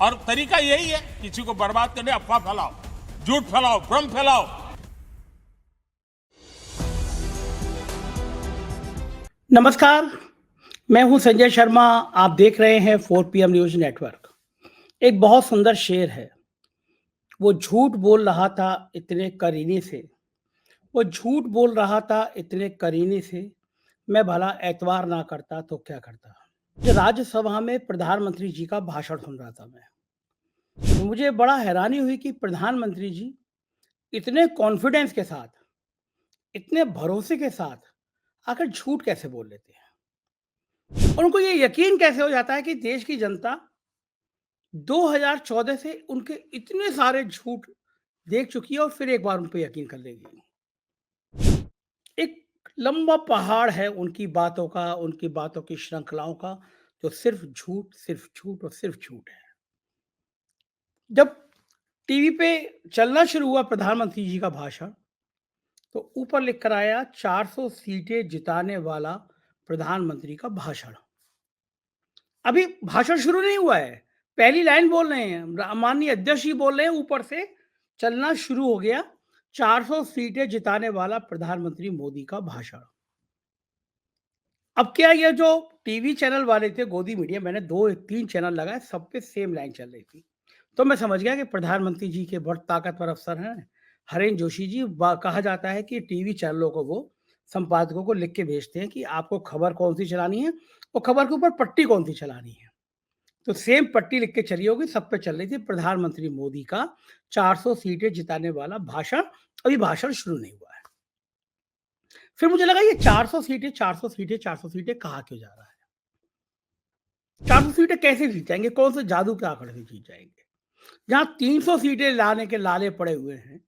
और तरीका यही है, किसी को बर्बाद करने अफवाह फैलाओ, झूठ फैलाओ, भ्रम फैलाओ। नमस्कार, मैं हूं संजय शर्मा। आप देख रहे हैं 4 PM न्यूज नेटवर्क। एक बहुत सुंदर शेर है। वो झूठ बोल रहा था इतने करीने से, वो झूठ बोल रहा था इतने करीने से, मैं भला एतवार ना करता तो क्या करता। जो राज्यसभा में प्रधानमंत्री जी का भाषण सुन रहा था मैं, तो मुझे बड़ा हैरानी हुई कि प्रधानमंत्री जी इतने कॉन्फिडेंस के साथ, इतने भरोसे के साथ आखिर झूठ कैसे बोल लेते हैं, और उनको ये यकीन कैसे हो जाता है कि देश की जनता 2014 से उनके इतने सारे झूठ देख चुकी है और फिर एक बार उन पे यकीन कर लेगी। एक लंबा पहाड़ है उनकी बातों का, उनकी बातों की श्रृंखलाओं का, जो सिर्फ झूठ और सिर्फ झूठ है। जब टीवी पे चलना शुरू हुआ प्रधानमंत्री जी का भाषण, तो ऊपर लिख कर आया 400 सीटें जिताने वाला प्रधानमंत्री का भाषण। अभी भाषण शुरू नहीं हुआ है, पहली लाइन बोल रहे हैं, माननीय अध्यक्ष जी बोल रहे हैं, ऊपर से चलना शुरू हो गया 400 सीटें जिताने वाला प्रधानमंत्री मोदी का भाषण। अब क्या, ये जो टीवी चैनल वाले थे, गोदी मीडिया, मैंने 2-3 चैनल लगाए, सब पे सेम लाइन चल रही थी। तो मैं समझ गया कि प्रधानमंत्री जी के बहुत ताकतवर अफसर हैं हरेंद्र जोशी जी। कहा जाता है कि टीवी चैनलों को वो संपादकों को लिख के भेजते हैं कि आपको खबर कौन सी चलानी है और खबर के ऊपर पट्टी कौन सी चलानी है। तो सेम पट्टी लिख के चली होगी, सब पे चल रही थी प्रधानमंत्री मोदी का 400 सीटें जिताने वाला भाषण। अभी भाषण शुरू नहीं हुआ है। फिर मुझे लगा ये 400 सीटें 400 सीटें 400 सीटें कहाँ क्यों जा रहा है, 400 सीटें कैसे जीत जाएंगे, कौन से जादू के आंकड़े से जीत जाएंगे। जहां 300 सीटें लाने के लाले पड़े हुए हैं,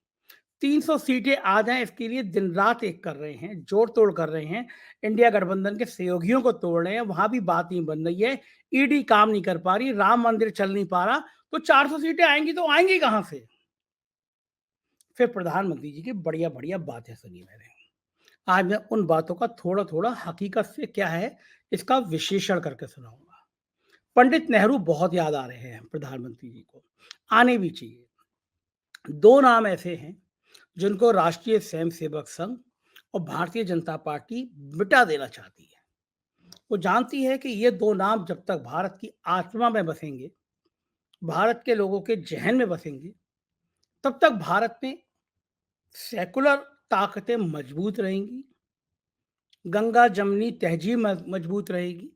300 सीटें आ जाएं इसके लिए दिन रात एक कर रहे हैं, जोड़ तोड़ कर रहे हैं, इंडिया गठबंधन के सहयोगियों को तोड़ रहे हैं, वहां भी बात नहीं बन रही है। ईडी काम नहीं कर पा रही, राम मंदिर चल नहीं पा रहा, तो 400 सीटें आएंगी तो आएंगी कहां से। फिर प्रधानमंत्री जी की बढ़िया बढ़िया बातें सुनी मैंने। आज मैं उन बातों का थोड़ा थोड़ा हकीकत से क्या है इसका विश्लेषण करके सुनाऊंगा। पंडित नेहरू बहुत याद आ रहे हैं प्रधानमंत्री जी को, आने भी चाहिए। दो नाम ऐसे हैं जिनको राष्ट्रीय स्वयंसेवक संघ और भारतीय जनता पार्टी मिटा देना चाहती है। वो जानती है कि ये दो नाम जब तक भारत की आत्मा में बसेंगे, भारत के लोगों के जहन में बसेंगे, तब तक भारत में सेकुलर ताकतें मजबूत रहेंगी, गंगा जमनी तहजीब मजबूत रहेगी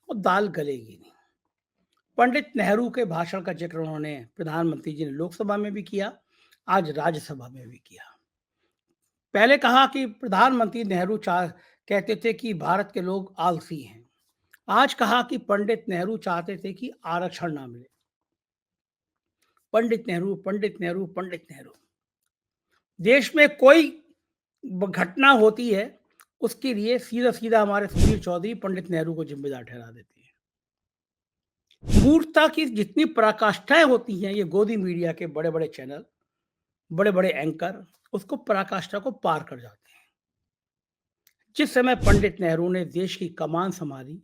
और दाल गलेगी नहीं। पंडित नेहरू के भाषण का जिक्र उन्होंने, प्रधानमंत्री जी ने, लोकसभा में भी किया, आज राज्यसभा में भी किया। पहले कहा कि प्रधानमंत्री नेहरू कहते थे कि भारत के लोग आलसी हैं। आज कहा कि पंडित नेहरू चाहते थे कि आरक्षण ना मिले। पंडित नेहरू, पंडित नेहरू, पंडित नेहरू। देश में कोई घटना होती है, उसके लिए सीधा सीधा हमारे सुधीर चौधरी पंडित नेहरू को जिम्मेदार ठहरा देती है। मूर्खता की जितनी पराकाष्ठाएं होती हैं, ये गोदी मीडिया के बड़े बड़े चैनल, बड़े बड़े एंकर उसको पराकाष्ठा को पार कर जाते हैं। जिस समय पंडित नेहरू ने देश की कमान संभाली,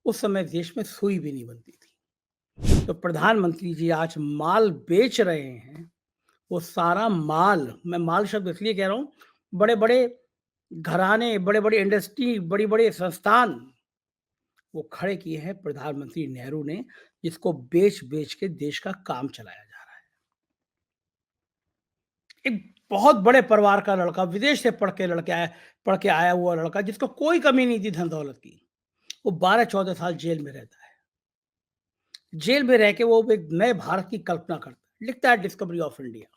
उस समय देश में सुई भी नहीं बनती थी। तो प्रधानमंत्री जी आज माल बेच रहे हैं, वो सारा माल, मैं माल शब्द इसलिए कह रहा हूं, बड़े बड़े घराने, बड़े बड़े इंडस्ट्री, बड़ी बड़े संस्थान वो खड़े किए हैं प्रधानमंत्री नेहरू ने, जिसको बेच बेच के देश का काम चलाया जा रहा है। एक बहुत बड़े परिवार का लड़का, विदेश से पढ़ के आया हुआ लड़का, जिसको कोई कमी नहीं थी धन दौलत की, वो 12-14 साल जेल में रहता है। जेल में रह के वो एक नए भारत की कल्पना करता है, लिखता है डिस्कवरी ऑफ इंडिया।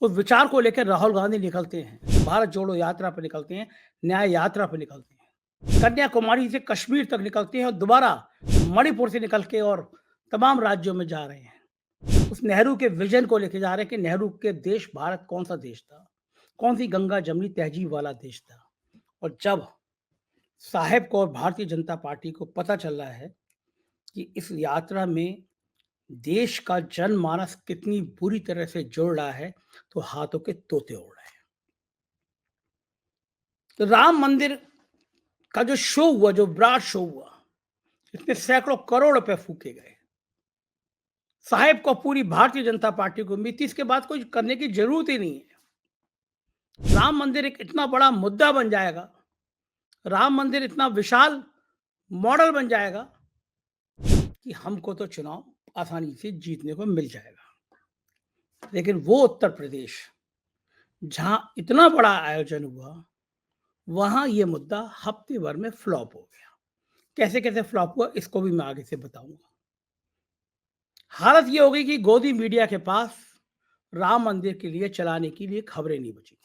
उस विचार को लेकर राहुल गांधी निकलते हैं, भारत जोड़ो यात्रा पर निकलते हैं, न्याय यात्रा पर निकलते हैं, कन्याकुमारी से कश्मीर तक निकलते हैं और दोबारा मणिपुर से निकल के और तमाम राज्यों में जा रहे हैं। उस नेहरू के विजन को लेके जा रहे हैं कि नेहरू के देश भारत कौन सा देश था, कौन सी गंगा जमनी तहजीब वाला देश था। और जब साहेब को और भारतीय जनता पार्टी को पता चल रहा है कि इस यात्रा में देश का जनमानस कितनी बुरी तरह से जुड़ रहा है, तो हाथों के तोते उड़ रहे हैं। तो राम मंदिर का जो शो हुआ, जो ब्राड शो हुआ, इसमें सैकड़ों करोड़ रुपए फूके गए। साहब को पूरी भारतीय जनता पार्टी को उम्मीद थी इसके बाद कुछ करने की जरूरत ही नहीं है। राम मंदिर एक इतना बड़ा मुद्दा बन जाएगा, राम मंदिर इतना विशाल मॉडल बन जाएगा कि हमको तो चुनाव आसानी से जीतने को मिल जाएगा। लेकिन वो उत्तर प्रदेश जहां इतना बड़ा आयोजन हुआ, वहां ये मुद्दा हफ्ते भर में फ्लॉप हो गया। कैसे कैसे फ्लॉप हुआ इसको भी मैं आगे से बताऊंगा। हालत ये हो गई कि गोदी मीडिया के पास राम मंदिर के लिए चलाने के लिए खबरें नहीं बची।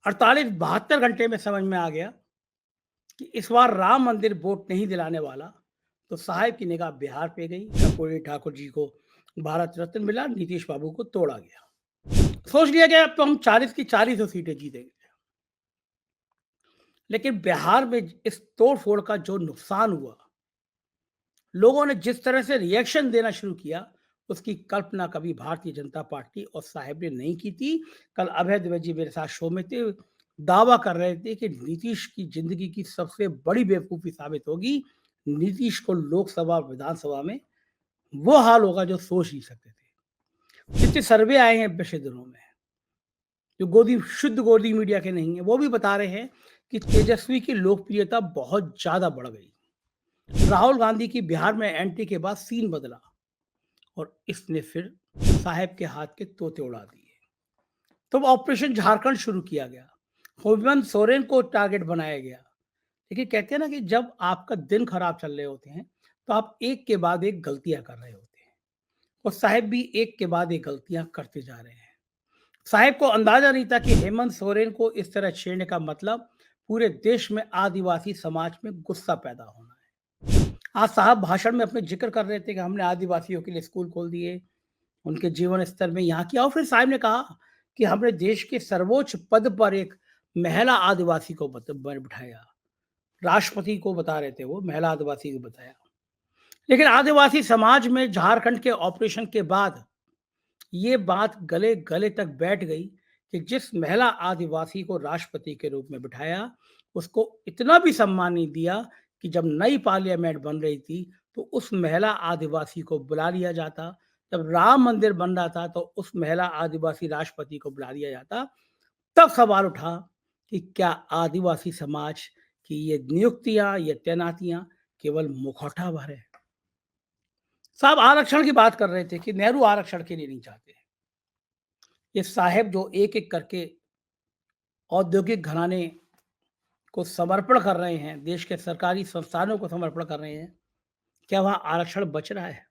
48-72 घंटे में समझ में आ गया कि इस बार राम मंदिर वोट नहीं दिलाने वाला। तो साहब की निगाह बिहार पे गई। कर्पूरी ठाकुर जी को भारत रत्न मिला, नीतीश बाबू को तोड़ा गया। सोच लिया गया अब तो हम 40 की 40 सीटें जीतेंगे। लेकिन बिहार में इस तोड़ फोड़ का जो नुकसान हुआ, लोगों ने जिस तरह से रिएक्शन देना शुरू किया, उसकी कल्पना कभी भारतीय जनता पार्टी और साहब ने नहीं की थी। कल अभय द्विवेदी जी मेरे साथ शो में थे, दावा कर रहे थे कि नीतीश की जिंदगी की सबसे बड़ी बेवकूफी साबित होगी। नीतीश को लोकसभा और विधानसभा में वो हाल होगा जो सोच नहीं सकते थे। जितने सर्वे आए हैं पिछले दिनों में, जो शुद्ध गोदी मीडिया के नहीं है, वो भी बता रहे हैं कि तेजस्वी की लोकप्रियता बहुत ज्यादा बढ़ गई। राहुल गांधी की बिहार में एंट्री के बाद सीन बदला और इसने फिर साहब के हाथ के तोते उड़ा दिए। तो ऑपरेशन झारखंड शुरू किया गया, हेमंत सोरेन को टारगेट बनाया गया। लेकिन कहते हैं ना कि जब आपका दिन खराब चल रहे होते हैं तो आप एक के बाद एक गलतियां कर रहे होते हैं, और साहब भी एक के बाद एक गलतियां करते जा रहे हैं। साहब को अंदाजा नहीं था कि हेमंत सोरेन को इस तरह छेड़ने का मतलब पूरे देश में आदिवासी समाज में गुस्सा पैदा होना है। आज साहब भाषण में अपने जिक्र कर रहे थे कि हमने आदिवासियों के लिए स्कूल खोल दिए, उनके जीवन स्तर में यहाँ किया। और फिर साहब ने कहा कि हमने देश के सर्वोच्च पद पर एक महिला आदिवासी को बिठाया। राष्ट्रपति को बता रहे थे, वो महिला आदिवासी को बताया। लेकिन आदिवासी समाज में झारखंड के ऑपरेशन के बाद ये बात गले गले तक बैठ गई कि जिस महिला आदिवासी को राष्ट्रपति के रूप में बिठाया, उसको इतना भी सम्मान नहीं दिया कि जब नई पार्लियामेंट बन रही थी तो उस महिला आदिवासी को बुला लिया जाता। जब राम मंदिर बन रहा था तो उस महिला आदिवासी राष्ट्रपति को बुला लिया जाता। तब सवाल उठा कि क्या आदिवासी समाज की ये नियुक्तियां, ये तैनातियां केवल मुखौटा भर है। साहब आरक्षण की बात कर रहे थे कि नेहरू आरक्षण के लिए नहीं चाहते। ये साहब जो एक एक करके औद्योगिक घराने को समर्पण कर रहे हैं, देश के सरकारी संस्थानों को समर्पण कर रहे हैं, क्या वहां आरक्षण बच रहा है?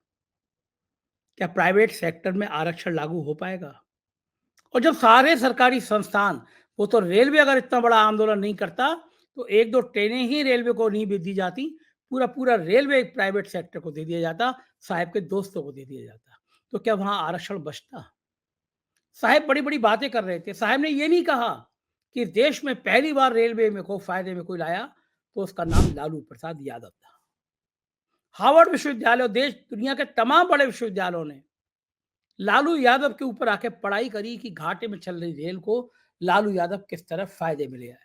क्या प्राइवेट सेक्टर में आरक्षण लागू हो पाएगा? और जब सारे सरकारी संस्थान, वो तो रेलवे अगर इतना बड़ा आंदोलन नहीं करता तो एक दो ट्रेनें ही रेलवे को नहीं दी जाती, पूरा पूरा रेलवे प्राइवेट सेक्टर को दे दिया जाता, साहब के दोस्तों को दे दिया जाता। तो क्या वहां आरक्षण बचता? साहब बड़ी बड़ी बातें कर रहे थे। साहब ने ये नहीं कहा कि देश में पहली बार रेलवे में को फायदे में कोई लाया तो उसका नाम लालू प्रसाद यादव था। हार्वर्ड विश्वविद्यालय, देश दुनिया के तमाम बड़े विश्वविद्यालयों ने लालू यादव के ऊपर आके पढ़ाई करी कि घाटे में चल रही रेल को लालू यादव किस तरह फायदे में ले आया।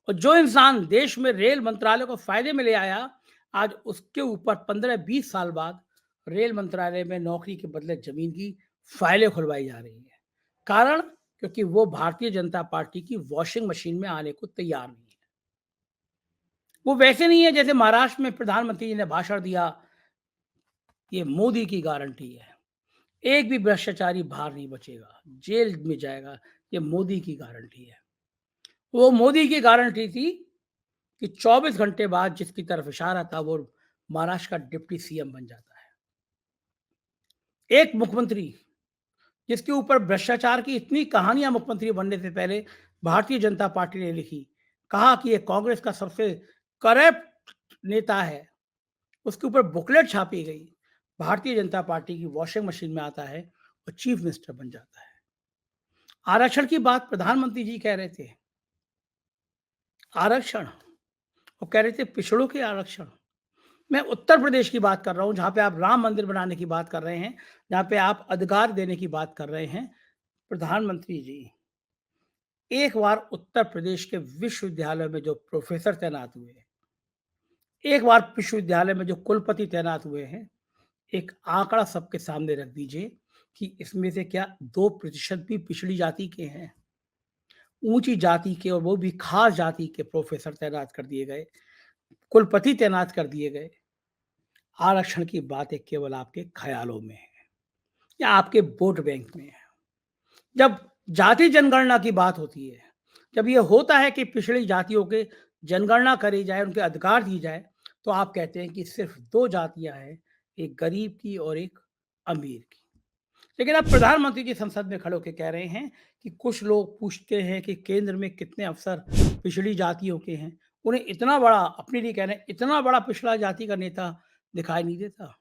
और जो इंसान देश में रेल मंत्रालय को फायदे में ले आया, आज उसके ऊपर 15-20 साल बाद रेल मंत्रालय में नौकरी के बदले जमीन की फाइलें खुलवाई जा रही है। कारण क्योंकि वो भारतीय जनता पार्टी की वॉशिंग मशीन में आने को तैयार नहीं है। वो वैसे नहीं है जैसे महाराष्ट्र में प्रधानमंत्री जी ने भाषण दिया, ये मोदी की गारंटी है, एक भी भ्रष्टाचारी बाहर नहीं बचेगा, जेल में जाएगा, ये मोदी की गारंटी है। वो मोदी की गारंटी थी कि 24 घंटे बाद जिसकी तरफ इशारा था वो महाराष्ट्र का डिप्टी सीएम बन जाता है। एक मुख्यमंत्री जिसके ऊपर भ्रष्टाचार की इतनी कहानियां मुख्यमंत्री बनने से पहले भारतीय जनता पार्टी ने लिखी, कहा कि ये कांग्रेस का सबसे करप्ट नेता है, उसके ऊपर बुकलेट छापी गई, भारतीय जनता पार्टी की वॉशिंग मशीन में आता है और चीफ मिनिस्टर बन जाता है। आरक्षण की बात प्रधानमंत्री जी कह रहे थे, आरक्षण, वो कह रहे थे पिछड़ों के आरक्षण। मैं उत्तर प्रदेश की बात कर रहा हूं, जहां पे आप राम मंदिर बनाने की बात कर रहे हैं, जहां पे आप अधिकार देने की बात कर रहे हैं। प्रधानमंत्री जी एक बार उत्तर प्रदेश के विश्वविद्यालय में जो प्रोफेसर तैनात हुए, एक बार विश्वविद्यालय में जो कुलपति तैनात हुए हैं, एक आंकड़ा सबके सामने रख दीजिए कि इसमें से क्या 2% भी पिछड़ी जाति के हैं। ऊंची जाति के और वो भी खास जाति के प्रोफेसर तैनात कर दिए गए, कुलपति तैनात कर दिए गए। आरक्षण की बातें केवल आपके ख्यालों में है या आपके वोट बैंक में है। जब जाति जनगणना की बात होती है, जब ये होता है कि पिछड़ी जातियों के जनगणना करी जाए, उनके अधिकार दिए जाए, तो आप कहते हैं कि सिर्फ 2 जातियाँ हैं, एक गरीब की और एक अमीर की। लेकिन अब प्रधानमंत्री जी संसद में खड़े होके कह रहे हैं कि कुछ लोग पूछते हैं कि केंद्र में कितने अफसर पिछड़ी जातियों के हैं। उन्हें इतना बड़ा, अपने लिए कह रहे हैं, इतना बड़ा पिछड़ा जाति का नेता दिखाई नहीं देता।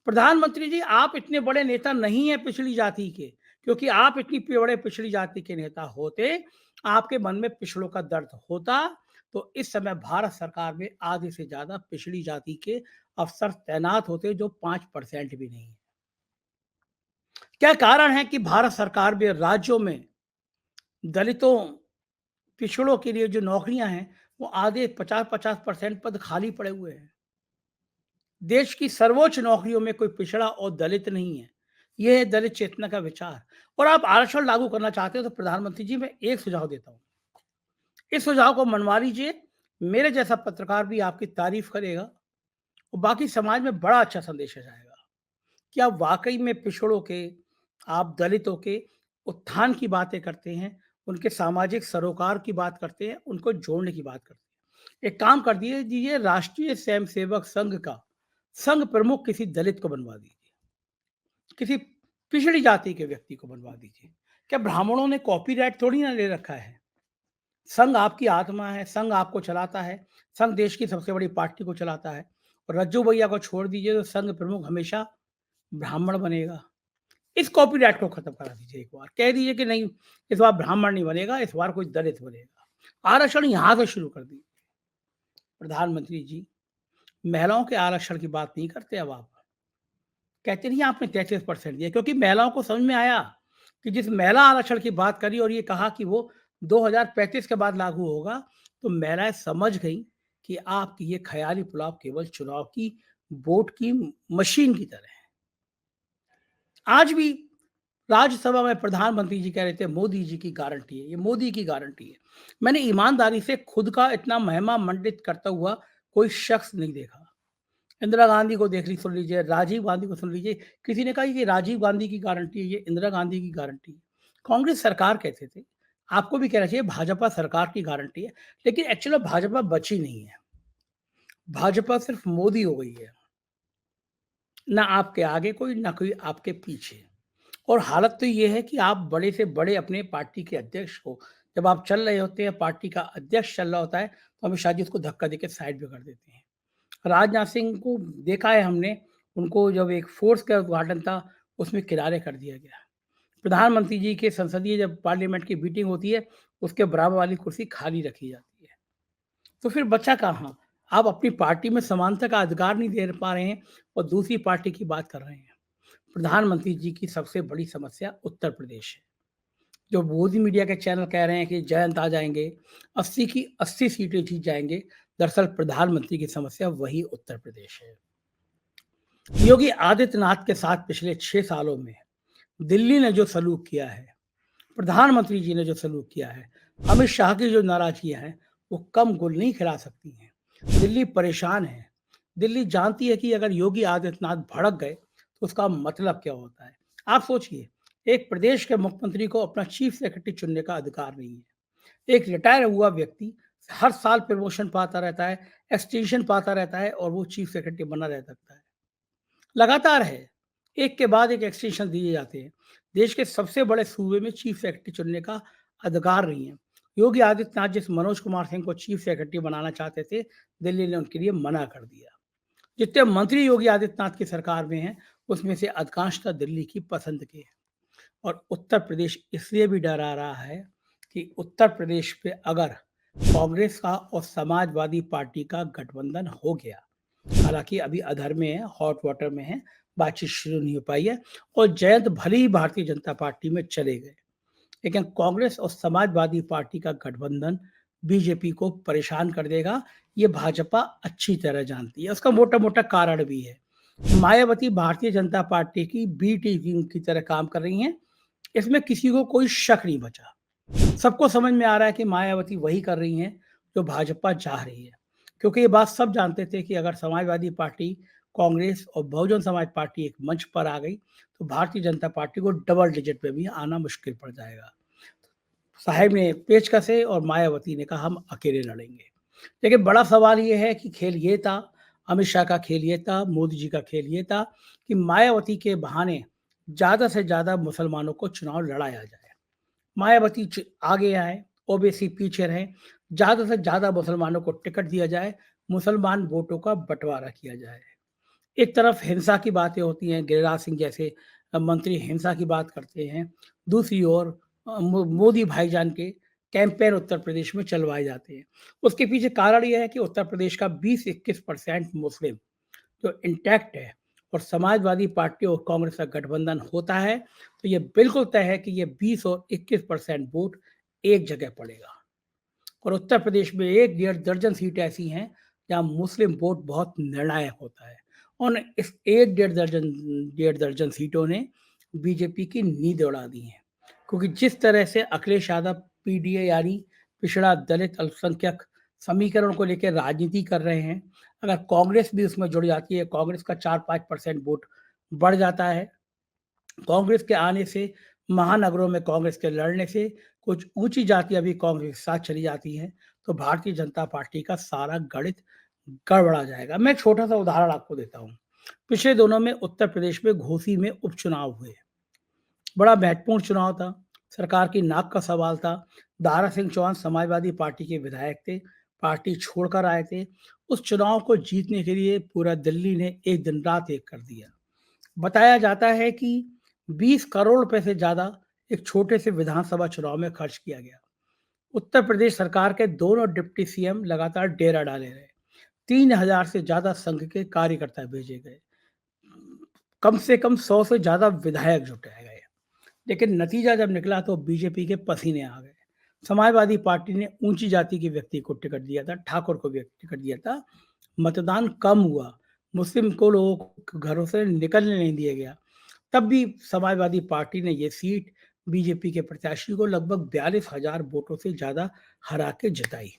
प्रधानमंत्री जी, आप इतने बड़े नेता नहीं हैं पिछड़ी जाति के, क्योंकि आप इतनी बड़े पिछड़ी जाति के नेता होते, आपके मन में पिछड़ों का दर्द होता, तो इस समय भारत सरकार में आधे से ज़्यादा पिछड़ी जाति के अफ़सर तैनात होते, जो 5% भी नहीं है। क्या कारण है कि भारत सरकार में राज्यों में दलितों, पिछड़ों के लिए जो नौकरियाँ हैं, वो आधे 50-50% पद खाली पड़े हुए हैं। देश की सर्वोच्च नौकरियों में कोई पिछड़ा और दलित नहीं है। ये है दलित चेतना का विचार। और आप आरक्षण लागू करना चाहते हो तो प्रधानमंत्री जी, मैं एक सुझाव देता हूँ। इस सुझाव को मनवा लीजिए। मेरे जैसा पत्रकार भी आपकी तारीफ करेगा और बाकी समाज में बड़ा अच्छा संदेश जाएगा कि आप वाकई में पिछड़ों के, आप दलितों के उत्थान की बातें करते हैं, उनके सामाजिक सरोकार की बात करते हैं, उनको जोड़ने की बात करते हैं। एक काम कर दीजिए, राष्ट्रीय स्वयंसेवक संघ का संघ प्रमुख किसी दलित को बनवा दीजिए, किसी पिछड़ी जाति के व्यक्ति को बनवा दीजिए। क्या ब्राह्मणों ने कॉपीराइट थोड़ी ना ले रखा है? संघ आपकी आत्मा है, संघ आपको चलाता है, संघ देश की सबसे बड़ी पार्टी को चलाता है। और रज्जू भैया को छोड़ दीजिए तो संघ प्रमुख हमेशा ब्राह्मण बनेगा। इस कॉपीराइट को खत्म करा दीजिए एक बार। कह दीजिए कि नहीं, इस बार ब्राह्मण नहीं बनेगा, इस बार कोई दलित बनेगा। आरक्षण यहाँ से शुरू कर दीजिए। प्रधानमंत्री जी, महिलाओं के आरक्षण की बात नहीं करते अब आप। कहते नहीं आपने 33% दिया, क्योंकि महिलाओं को समझ में आया कि जिस महिला आरक्षण की बात करी और ये कहा कि वो 2035 के बाद लागू होगा, तो महिलाएं समझ गई कि आपकी ये ख्याली पुलाव केवल चुनाव की वोट की मशीन की तरह है। आज भी राज्यसभा में प्रधानमंत्री जी कह रहे थे मोदी जी की गारंटी है, ये मोदी की गारंटी है। मैंने ईमानदारी से खुद का इतना महिमा मंडित करता हुआ कोई शख्स नहीं देखा। इंदिरा गांधी को सुन लीजिए, राजीव गांधी को सुन लीजिए। किसी ने कहा ये राजीव गांधी की गारंटी है, ये इंदिरा गांधी की गारंटी है। कांग्रेस सरकार कहते थे, आपको भी कहना चाहिए भाजपा सरकार की गारंटी है। लेकिन एक्चुअली भाजपा बची नहीं है, भाजपा सिर्फ मोदी हो गई है। ना आपके आगे कोई, ना कोई आपके पीछे। और हालत तो ये है कि आप बड़े से बड़े अपने पार्टी के अध्यक्ष को, जब आप चल रहे होते हैं, पार्टी का अध्यक्ष चल रहा होता है, तो अमित शाह जी उसको धक्का देके साइड पे कर देते हैं। राजनाथ सिंह को देखा है हमने, उनको जब एक फोर्स का उद्घाटन था, उसमें किनारे कर दिया गया। प्रधानमंत्री जी के संसदीय जब पार्लियामेंट की मीटिंग होती है, उसके बराबर वाली कुर्सी खाली रखी जाती है। तो फिर बचा कहाँ? आप अपनी पार्टी में समानता का अधिकार नहीं दे पा रहे हैं और दूसरी पार्टी की बात कर रहे हैं। प्रधानमंत्री जी की सबसे बड़ी समस्या उत्तर प्रदेश है। जो मोदी मीडिया के चैनल कह रहे हैं कि जयंत आ जाएंगे, 80 की 80 सीटें जीत जाएंगे, दरअसल प्रधानमंत्री की समस्या वही उत्तर प्रदेश है। योगी आदित्यनाथ के साथ पिछले 6 सालों में दिल्ली ने जो सलूक किया है, प्रधानमंत्री जी ने जो सलूक किया है, अमित शाह की जो नाराजगियां हैं, वो कम गुल नहीं खिला सकती हैं। दिल्ली परेशान है। दिल्ली जानती है कि अगर योगी आदित्यनाथ भड़क गए तो उसका मतलब क्या होता है। आप सोचिए, एक प्रदेश के मुख्यमंत्री को अपना चीफ सेक्रेटरी चुनने का अधिकार नहीं है। एक रिटायर हुआ व्यक्ति हर साल प्रमोशन पाता रहता है, एक्सटेंशन पाता रहता है और वो चीफ सेक्रेटरी बना रह सकता है। लगातार है, एक के बाद एक एक्सटेंशन दिए जाते हैं। देश के सबसे बड़े सूबे में चीफ सेक्रेटरी चुनने का अधिकार नहीं है। योगी आदित्यनाथ जिस मनोज कुमार सिंह को चीफ सेक्रेटरी बनाना चाहते थे, दिल्ली ने उनके लिए मना कर दिया। जितने मंत्री योगी आदित्यनाथ की सरकार में हैं, उसमें से अधिकांशतः दिल्ली की पसंद के हैं। और उत्तर प्रदेश इसलिए भी डरा रहा है कि उत्तर प्रदेश पे अगर कांग्रेस का और समाजवादी पार्टी का गठबंधन हो गया, हालांकि अभी अधर में है, हॉट वाटर में है, बातचीत शुरू नहीं हो पाई है, और जयंत भले ही भारतीय जनता पार्टी में चले गए, लेकिन कांग्रेस और समाजवादी पार्टी का गठबंधन बीजेपी को परेशान कर देगा। ये भाजपा अच्छी तरह जानती है। उसका मोटा मोटा कारण भी है। मायावती भारतीय जनता पार्टी की बी टीम की तरह काम कर रही हैं, इसमें किसी को कोई शक नहीं बचा। सबको समझ में आ रहा है कि मायावती वही कर रही हैं जो भाजपा चाह रही है, क्योंकि ये बात सब जानते थे कि अगर समाजवादी पार्टी, कांग्रेस और बहुजन समाज पार्टी एक मंच पर आ गई तो भारतीय जनता पार्टी को डबल डिजिट पे भी आना मुश्किल पड़ जाएगा। साहेब ने पेच कसे और मायावती ने कहा हम अकेले लड़ेंगे। लेकिन बड़ा सवाल ये है कि खेल ये था, अमित शाह का खेल ये था, मोदी जी का खेल ये था कि मायावती के बहाने ज्यादा से ज्यादा मुसलमानों को चुनाव लड़ाया जाए। मायावती आगे आए, ओबीसी पीछे रहे, ज्यादा से ज्यादा मुसलमानों को टिकट दिया जाए, मुसलमान वोटों का बंटवारा किया जाए। एक तरफ हिंसा की बातें होती हैं, गिरिराज सिंह जैसे मंत्री हिंसा की बात करते हैं, दूसरी ओर मोदी भाईजान के कैंपेन उत्तर प्रदेश में चलवाए जाते हैं। उसके पीछे कारण यह है कि उत्तर प्रदेश का 20-21% मुस्लिम जो इंटैक्ट है और समाजवादी पार्टी और कांग्रेस का गठबंधन होता है तो ये बिल्कुल तय है कि ये 20 और 21% वोट एक जगह पड़ेगा। और उत्तर प्रदेश में 1-1.5 दर्जन सीटें ऐसी हैं जहाँ मुस्लिम वोट बहुत निर्णायक होता है और इस 1-1.5 दर्जन सीटों ने बीजेपी की नींद उड़ा दी है, क्योंकि जिस तरह से अखिलेश यादव पीडीए यानी पिछड़ा दलित अल्पसंख्यक समीकरण को लेकर राजनीति कर रहे हैं, अगर कांग्रेस भी उसमें जुड़ जाती है, कांग्रेस का 4-5% वोट बढ़ जाता है। कांग्रेस के आने से, महानगरों में कांग्रेस के लड़ने से कुछ ऊंची जातियां भी कांग्रेस के साथ चली जाती हैं, तो भारतीय जनता पार्टी का सारा गणित गड़बड़ा जाएगा। मैं एक छोटा सा उदाहरण आपको देता हूँ। पिछले दिनों में उत्तर प्रदेश में घोसी में उपचुनाव हुए। बड़ा महत्वपूर्ण चुनाव था, सरकार की नाक का सवाल था। दारा सिंह चौहान समाजवादी पार्टी के विधायक थे, पार्टी छोड़कर आए थे। उस चुनाव को जीतने के लिए पूरा दिल्ली ने एक दिन रात एक कर दिया। बताया जाता है कि 20 करोड़ रुपए से ज्यादा एक छोटे से विधानसभा चुनाव में खर्च किया गया। उत्तर प्रदेश सरकार के दोनों डिप्टी सीएम लगातार डेरा डाले रहे। 3,000 से ज्यादा संघ के कार्यकर्ता भेजे गए, कम से कम 100 से ज्यादा विधायक जुटाए गए। लेकिन नतीजा जब निकला तो बीजेपी के पसीने आ गए। समाजवादी पार्टी ने ऊंची जाति के व्यक्ति को टिकट दिया था, ठाकुर को टिकट दिया था। मतदान कम हुआ, मुस्लिम को लोगों को घरों से निकलने नहीं दिया गया। तब भी समाजवादी पार्टी ने ये सीट बीजेपी के प्रत्याशी को लगभग 42,000 वोटों से ज्यादा हरा के जिताई।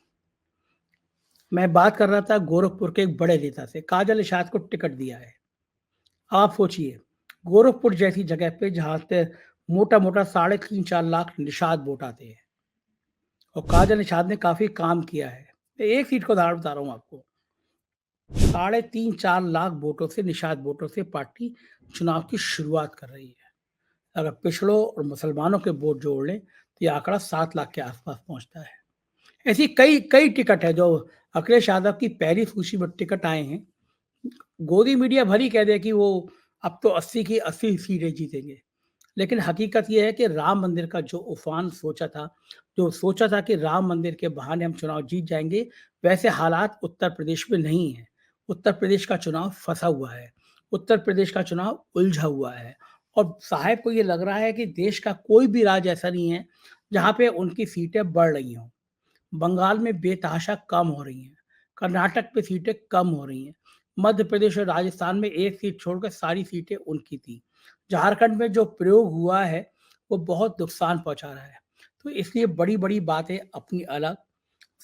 मैं बात कर रहा था गोरखपुर के एक बड़े नेता से, काजल निषाद को टिकट दिया है। आप सोचिए, गोरखपुर जैसी जगह पे जहां पे मोटा मोटा 3.5-4 लाख निषाद वोट आते हैं और काजल निषाद ने काफी काम किया है। मैं एक सीट को उदाहरण बता रहा हूँ आपको। 3.5-4 लाख वोटों से, निषाद वोटों से पार्टी चुनाव की शुरुआत कर रही है। अगर पिछड़ों और मुसलमानों के वोट जोड़ लें तो ये आंकड़ा 7 लाख के आसपास पहुंचता है। ऐसी कई कई टिकट है जो अखिलेश यादव की पहली सूची में टिकट आए हैं। गोदी मीडिया भरी कह दे कि वो अब तो 80 की 80 सीटें जीतेंगे, लेकिन हकीकत ये है कि राम मंदिर का जो उफान जो सोचा था कि राम मंदिर के बहाने हम चुनाव जीत जाएंगे, वैसे हालात उत्तर प्रदेश में नहीं है। उत्तर प्रदेश का चुनाव फंसा हुआ है, उत्तर प्रदेश का चुनाव उलझा हुआ है और साहब को ये लग रहा है कि देश का कोई भी राज्य ऐसा नहीं है जहाँ पे उनकी सीटें बढ़ रही हों। बंगाल में बेतहाशा कम हो रही हैं, कर्नाटक में सीटें कम हो रही हैं, मध्य प्रदेश और राजस्थान में एक सीट छोड़कर सारी सीटें उनकी थी। झारखंड में जो प्रयोग हुआ है वो बहुत नुकसान पहुंचा रहा है। तो इसलिए बड़ी-बड़ी बातें अपनी अलग,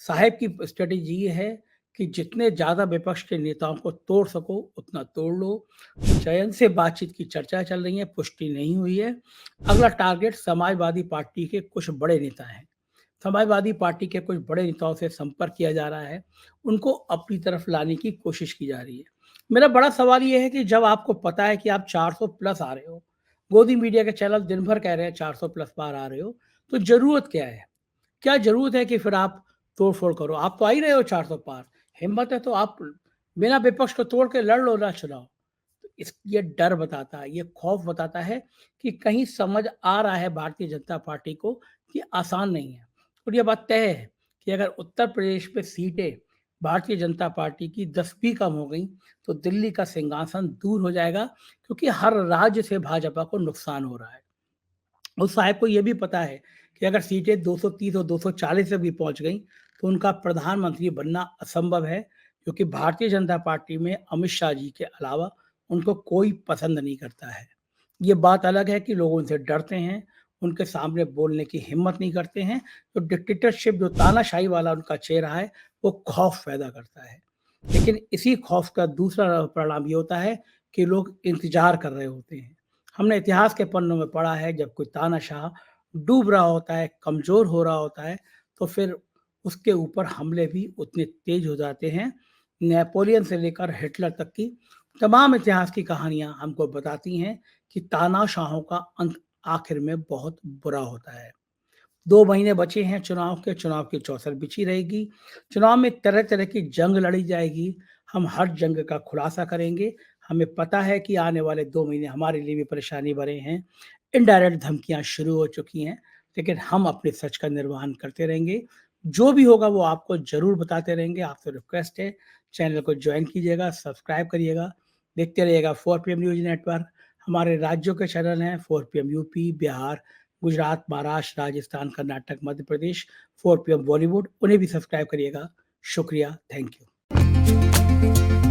साहब की स्ट्रेटेजी ये है कि जितने ज़्यादा विपक्ष के नेताओं को तोड़ सको उतना तोड़ लो। चयन से बातचीत की चर्चा चल रही है, पुष्टि नहीं हुई है। अगला टारगेट समाजवादी पार्टी के कुछ बड़े नेता हैं। समाजवादी पार्टी के कुछ बड़े नेताओं से संपर्क किया जा रहा है, उनको अपनी तरफ लाने की कोशिश की जा रही है। मेरा बड़ा सवाल ये है कि जब आपको पता है कि आप 400 प्लस आ रहे हो, गोदी मीडिया के चैनल दिन भर कह रहे हैं 400 प्लस पार आ रहे हो, तो ज़रूरत क्या है? क्या ज़रूरत है कि फिर आप तोड़-फोड़ करो? आप तो आ ही रहे हो 400 पार, हिम्मत है तो आप बिना विपक्ष को तोड़ के लड़ लो ना चुनाव। ये डर बताता है, ये खौफ बताता है कि कहीं समझ आ रहा है भारतीय जनता पार्टी को कि आसान नहीं है। और ये बात तय है कि अगर उत्तर प्रदेश में सीटें भारतीय जनता पार्टी की 10 भी कम हो गई तो दिल्ली का सिंहासन दूर हो जाएगा, क्योंकि हर राज्य से भाजपा को नुकसान हो रहा है। उस साहब को ये भी पता है कि अगर सीटें 230 और 240 तक भी पहुंच गई तो उनका प्रधानमंत्री बनना असंभव है, क्योंकि भारतीय जनता पार्टी में अमित शाह जी के अलावा उनको कोई पसंद नहीं करता है। ये बात अलग है कि लोग उनसे डरते हैं, उनके सामने बोलने की हिम्मत नहीं करते हैं। तो डिक्टेटरशिप जो तानाशाही वाला उनका चेहरा है, वो खौफ पैदा करता है। लेकिन इसी खौफ का दूसरा परिणाम ये होता है कि लोग इंतज़ार कर रहे होते हैं। हमने इतिहास के पन्नों में पढ़ा है जब कोई तानाशाह डूब रहा होता है, कमज़ोर हो रहा होता है, तो फिर उसके ऊपर हमले भी उतने तेज़ हो जाते हैं। नेपोलियन से लेकर हिटलर तक की तमाम इतिहास की कहानियाँ हमको बताती हैं कि तानाशाहों का अंत आखिर में बहुत बुरा होता है। 2 महीने बचे हैं चुनाव की चौसर बिछी रहेगी। चुनाव में तरह-तरह की जंग लड़ी जाएगी। हम हर जंग का खुलासा करेंगे। हमें पता है कि आने वाले 2 महीने हमारे लिए भी परेशानी भरे हैं। इनडायरेक्ट धमकियाँ शुरू हो चुकी हैं, लेकिन हम अपने सच का निर्वहन करते रहेंगे। जो भी होगा वो आपको ज़रूर बताते रहेंगे। आपसे रिक्वेस्ट है, चैनल को जॉइन कीजिएगा, सब्सक्राइब करिएगा, देखते रहिएगा 4 पीएम न्यूज़ नेटवर्क। हमारे राज्यों के चैनल हैं 4 PM UP, Bihar, Gujarat, Maharashtra, Rajasthan, Karnataka, Madhya Pradesh, 4 PM Bollywood, उन्हें भी सब्सक्राइब करिएगा। शुक्रिया, थैंक यू।